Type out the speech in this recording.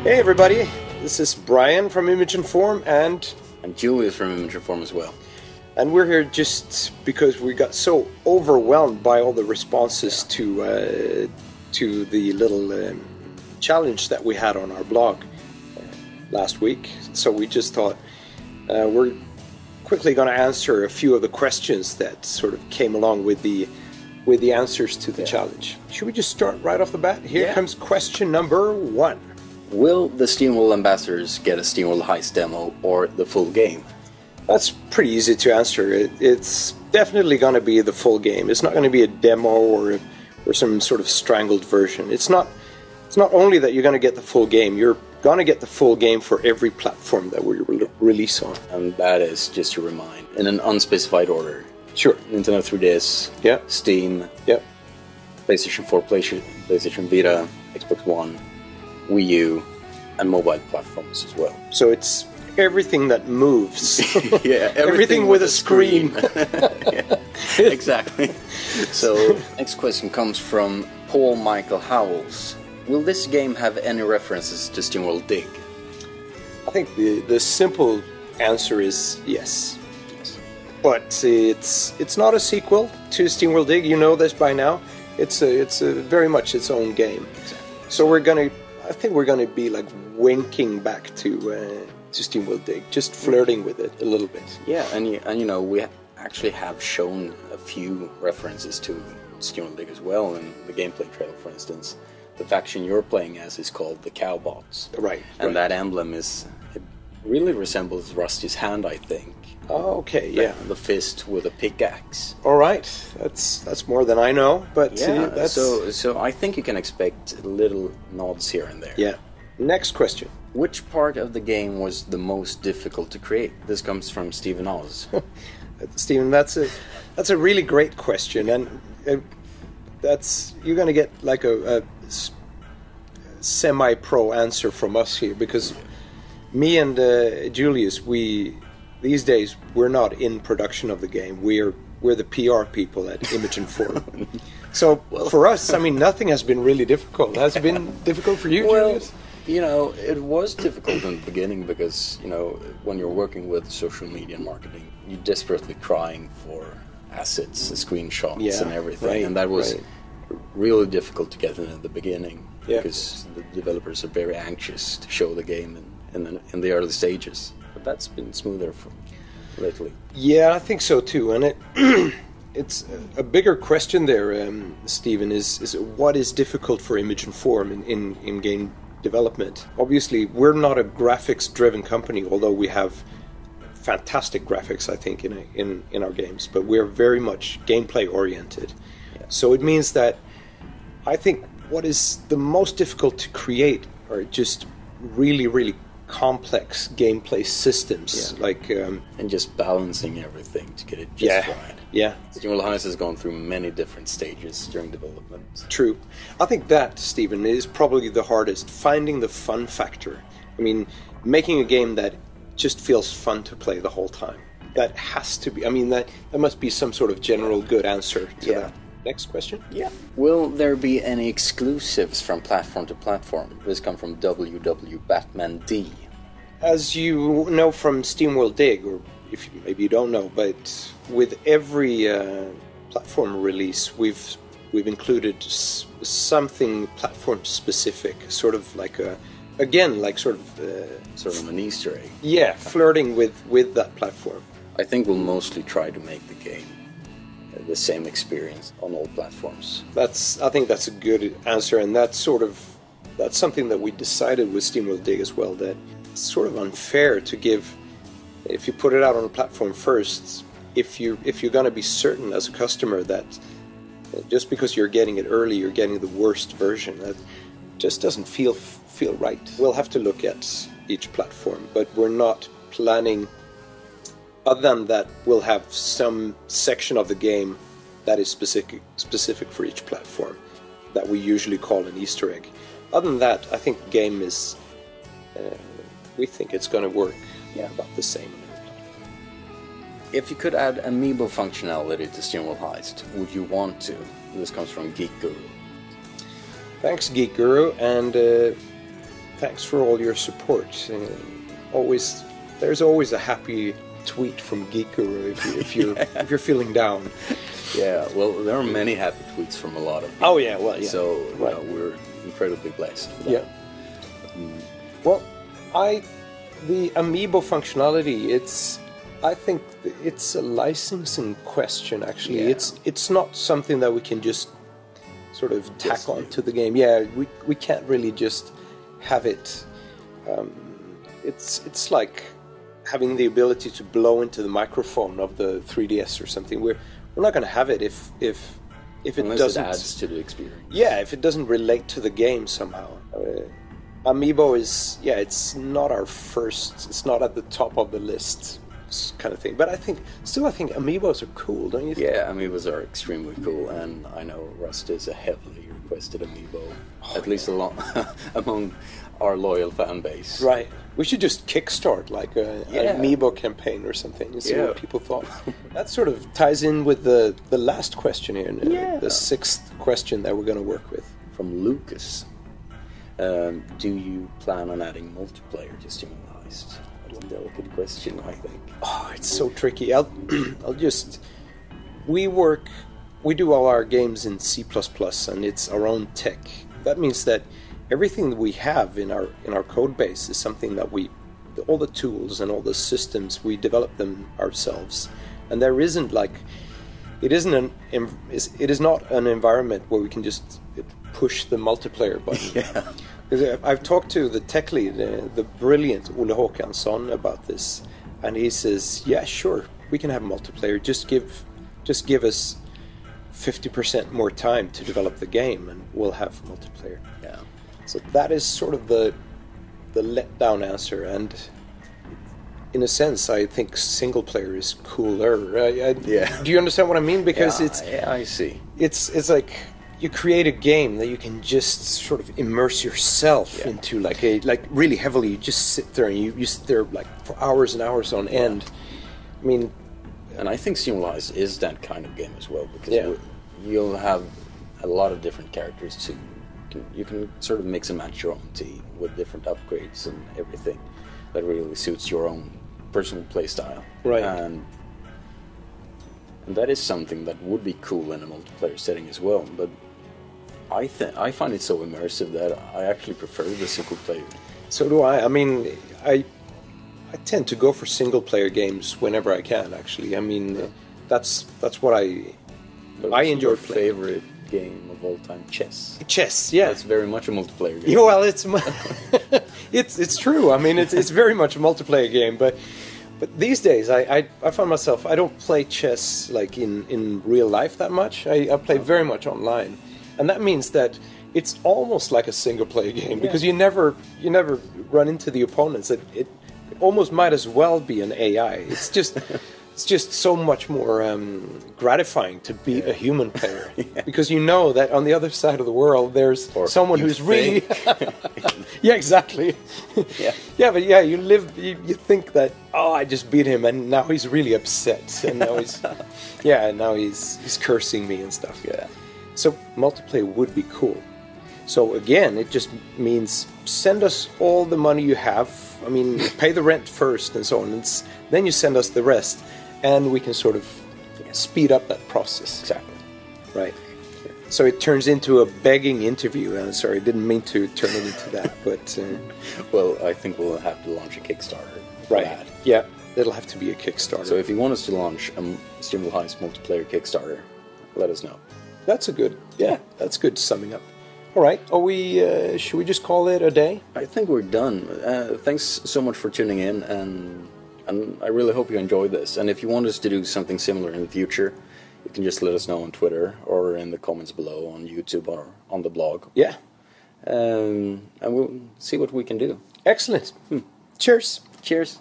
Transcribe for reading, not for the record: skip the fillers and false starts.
Hey everybody, this is Brian from Image and Form and Julius from Image and Form as well. And we're here just because we got so overwhelmed by all the responses to the little challenge that we had on our blog last week. So we just thought we're quickly going to answer a few of the questions that sort of came along with the answers to the challenge. Should we just start right off the bat? Here comes question number 1. Will the SteamWorld Ambassadors get a SteamWorld Heist demo or the full game? That's pretty easy to answer. It's definitely going to be the full game. It's not going to be a demo or some sort of strangled version. It's not only that you're going to get the full game, you're going to get the full game for every platform that we release on. And that is, just to remind, in an unspecified order. Sure. Nintendo 3DS, Steam, PlayStation 4, PlayStation Vita, Xbox One, Wii U, and mobile platforms as well. So it's everything that moves. Everything with a screen. Exactly. So, next question comes from Paul Michael Howells. Will this game have any references to SteamWorld Dig? I think the simple answer is yes. But it's not a sequel to SteamWorld Dig. You know this by now. It's very much its own game. So I think we're gonna be like winking back to SteamWorld Dig, just flirting with it a little bit. Yeah, and you know, we actually have shown a few references to SteamWorld Dig as well in the gameplay trailer. For instance, the faction you're playing as is called the Cowbots. Right. And that emblem it really resembles Rusty's hand, I think. Oh, okay, yeah. The fist with a pickaxe. All right, that's more than I know, but that's... So I think you can expect little nods here and there. Yeah. Next question. Which part of the game was the most difficult to create? This comes from Stephen Oz. Stephen, that's a really great question, and you're going to get like a semi-pro answer from us here, because me and Julius, these days, we're not in production of the game. We're the PR people at Image and Form. So for us, I mean, nothing has been really difficult. Has it been difficult for you, Julius? You know, it was difficult in the beginning because, you know, when you're working with social media and marketing, you're desperately crying for assets, screenshots and everything. Right, and that was really difficult to get in the beginning because the developers are very anxious to show the game in the early stages. But that's been smoother lately. Yeah, I think so too. And it's a bigger question there, Stephen, is what is difficult for Image and Form in game development? Obviously, we're not a graphics-driven company, although we have fantastic graphics, I think, in our games. But we're very much gameplay-oriented. Yeah. So it means that I think what is the most difficult to create are just really, really complex gameplay systems, and just balancing everything to get it just right. Yeah, SteamWorld Heist has gone through many different stages during development. True. I think that, Stephen, is probably the hardest. Finding the fun factor. I mean, making a game that just feels fun to play the whole time. That has to be. I mean, that must be some sort of general good answer to that. Next question. Yeah. Will there be any exclusives from platform to platform? This comes from WW Batman D. As you know from SteamWorld Dig, or if maybe you don't know, but with every platform release, we've included something platform specific, sort of like sort of an Easter egg. Yeah, flirting with that platform. I think we'll mostly try to make the game the same experience on all platforms. I think that's a good answer, and that's something that we decided with SteamWorld Dig as well, that it's sort of unfair to give, if you put it out on a platform first, if you're going to be certain as a customer that just because you're getting it early, you're getting the worst version. That just doesn't feel right. We'll have to look at each platform, but we're not planning. Other than that, we'll have some section of the game that is specific for each platform that we usually call an Easter egg. Other than that, I think the game is. We think it's going to work about the same. If you could add Amiibo functionality to SteamWorld Heist, would you want to? This comes from Geek Guru. Thanks, Geek Guru. And thanks for all your support. There's always a happy tweet from Geek Guru if you're feeling down. Yeah, well, there are many happy tweets from a lot of people. Oh yeah, well, yeah. So right. We're incredibly blessed with that. Yeah. Well, the Amiibo functionality, I think it's a licensing question. Actually, it's not something that we can just sort of tack on to the game. Yeah, we can't really just have it. It's like having the ability to blow into the microphone of the 3DS or something. We're not going to have it if it Unless doesn't. It adds to the experience. Yeah, if it doesn't relate to the game somehow. Amiibo is it's not our first. It's not at the top of the list, kind of thing. But I think Amiibos are cool, don't you think? Yeah, Amiibos are extremely cool, and I know Rust is a heavily requested Amiibo, at least among our loyal fan base. Right. We should just kickstart like an Amiibo campaign or something and see what people thought. That sort of ties in with the last question here, the sixth question that we're going to work with. From Lucas. Do you plan on adding multiplayer to SteamWorld Heist? That's a delicate question, I think. Oh, it's so tricky. I'll just... We do all our games in C++, and it's our own tech. That means that everything that we have in our code base is something that all the tools and all the systems, we develop them ourselves. And there isn't it is not an environment where we can just push the multiplayer button. Yeah. I've talked to the tech lead, the brilliant Ole Håkansson, about this, and he says, "Yeah, sure, we can have multiplayer. Just give us 50% more time to develop the game, and we'll have multiplayer." Yeah. So that is sort of the letdown answer, and in a sense, I think single player is cooler. Do you understand what I mean? Because I see. It's like you create a game that you can just sort of immerse yourself into, like really heavily. You just sit there and you sit there like for hours and hours on end. I mean, and I think SteamWorld Heist is that kind of game as well, because you'll have a lot of different characters too. You can sort of mix and match your own team with different upgrades and everything that really suits your own personal play style. Right. And that is something that would be cool in a multiplayer setting as well. But I find it so immersive that I actually prefer the single player. So do I. I mean, I tend to go for single player games whenever I can. Actually, I mean, that's what I enjoy playing. Favorite game of all time, chess. Chess, yeah. It's very much a multiplayer game. Yeah, well, it's true. I mean, it's very much a multiplayer game. But these days, I find myself, I don't play chess like in real life that much. I play very much online, and that means that it's almost like a single player game because you never run into the opponents. It almost might as well be an AI. It's just so much more gratifying to beat a human player because you know that on the other side of the world there's someone who's really exactly but you think that I just beat him and now he's really upset and now he's cursing me and stuff. So multiplayer would be cool. So again, it just means send us all the money you have. I mean, pay the rent first and so on, then you send us the rest. And we can sort of speed up that process. Exactly. Right. So it turns into a begging interview. Sorry, I didn't mean to turn it into that. But well, I think we'll have to launch a Kickstarter. Right. That. Yeah, it'll have to be a Kickstarter. So if you want us to launch a SteamWorld Heist multiplayer Kickstarter, let us know. That's a good. Yeah, that's good summing up. All right. Should we just call it a day? I think we're done. Thanks so much for tuning in, and I really hope you enjoyed this. And if you want us to do something similar in the future, you can just let us know on Twitter or in the comments below on YouTube or on the blog. Yeah. And we'll see what we can do. Excellent. Cheers. Cheers.